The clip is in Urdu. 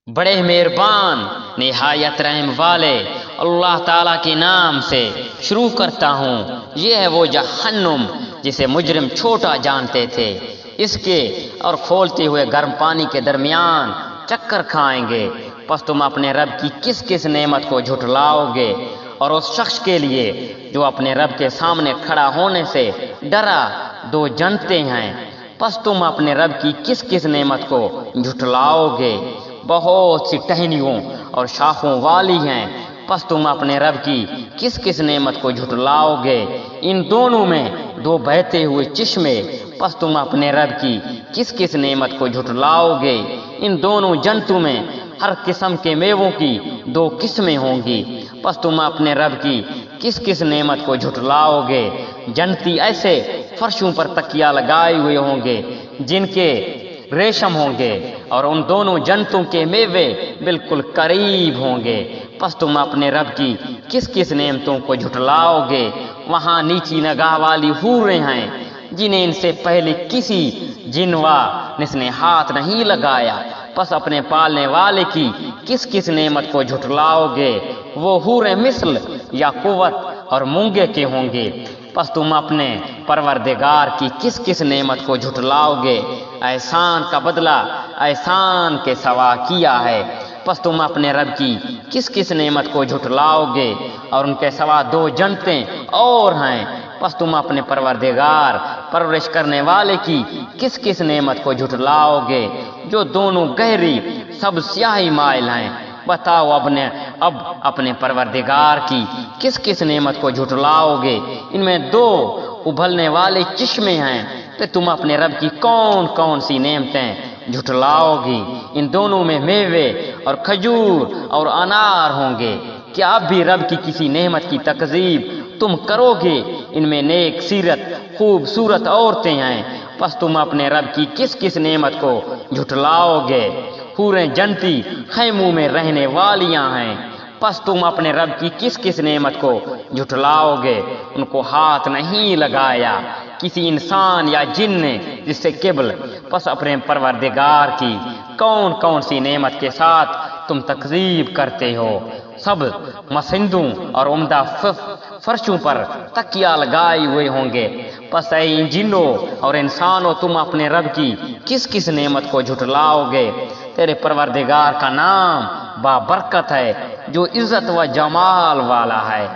بڑے مہربان نہایت رحم والے اللہ تعالیٰ کے نام سے شروع کرتا ہوں۔ یہ ہے وہ جہنم جسے مجرم چھوٹا جانتے تھے۔ اس کے اور کھولتے ہوئے گرم پانی کے درمیان چکر کھائیں گے۔ پس تم اپنے رب کی کس کس نعمت کو جھٹلاؤ گے؟ اور اس شخص کے لیے جو اپنے رب کے سامنے کھڑا ہونے سے ڈرا دو جنتیں ہیں۔ پس تم اپنے رب کی کس کس نعمت کو جھٹلاؤ گے؟ بہت سی ٹہنیوں اور شاخوں والی ہیں۔ پس تم اپنے رب کی کس کس نعمت کو جھٹلاؤ گے؟ ان دونوں میں دو بہتے ہوئے چشمے۔ پس تم اپنے رب کی کس کس نعمت کو جھٹلاؤ گے؟ ان دونوں جنتوں میں ہر قسم کے میووں کی دو قسمیں ہوں گی۔ پس تم اپنے رب کی کس کس نعمت کو جھٹلاؤ گے؟ جنتی ایسے فرشوں پر تکیہ لگائے ہوئے ہوں گے جن کے ریشم ہوں گے، اور ان دونوں جنتوں کے میوے بالکل قریب ہوں گے۔ پس تم اپنے رب کی کس کس نعمتوں کو جھٹلاؤ گے؟ وہاں نیچی نگاہ والی حوریں ہیں جنہیں ان سے پہلے کسی جنوا نے ہاتھ نہیں لگایا۔ پس اپنے پالنے والے کی کس کس نعمت کو جھٹلاؤ گے؟ وہ حوریں مثل یا قوت اور مونگے کے ہوں گے۔ پس تم اپنے پروردگار کی کس کس نعمت کو جھٹلاؤ گے؟ احسان کا بدلہ احسان کے سوا کیا ہے۔ پس تم اپنے رب کی کس کس نعمت کو جھٹلاؤ گے؟ اور ان کے سوا دو جنتیں اور ہیں۔ پس تم اپنے پروردگار پرورش کرنے والے کی کس کس نعمت کو جھٹلاؤ گے؟ جو دونوں گہری سب سیاہی مائل ہیں۔ بتاؤ اب اپنے پروردگار کی کس کس نعمت کو جھٹلاؤ گے؟ ان میں دو ابلنے والے چشمے ہیں۔ تو تم اپنے رب کی کون کون سی نعمتیں جھٹلاؤ گی؟ ان دونوں میں میوے اور کھجور اور انار ہوں گے۔ کیا اب بھی رب کی کسی نعمت کی تکذیب تم کرو گے؟ ان میں نیک سیرت خوبصورت عورتیں ہیں۔ پس تم اپنے رب کی کس کس نعمت کو جھٹلاؤ گے؟ حوریں جنتی خیموں میں رہنے والیاں ہیں۔ پس تم اپنے رب کی کس کس نعمت کو جھٹلاؤ گے؟ ان کو ہاتھ نہیں لگایا کسی انسان یا جن نے جس سے قبل۔ پس اپنے پروردگار کی کون کون سی نعمت کے ساتھ تم تکذیب کرتے ہو؟ سب مسندوں اور عمدہ فرشوں پر تکیہ لگائے ہوئے ہوں گے۔ پس اے جنوں اور انسانوں، تم اپنے رب کی کس کس نعمت کو جھٹلاؤ گے؟ تیرے پروردگار کا نام بابرکت ہے جو عزت و جمال والا ہے۔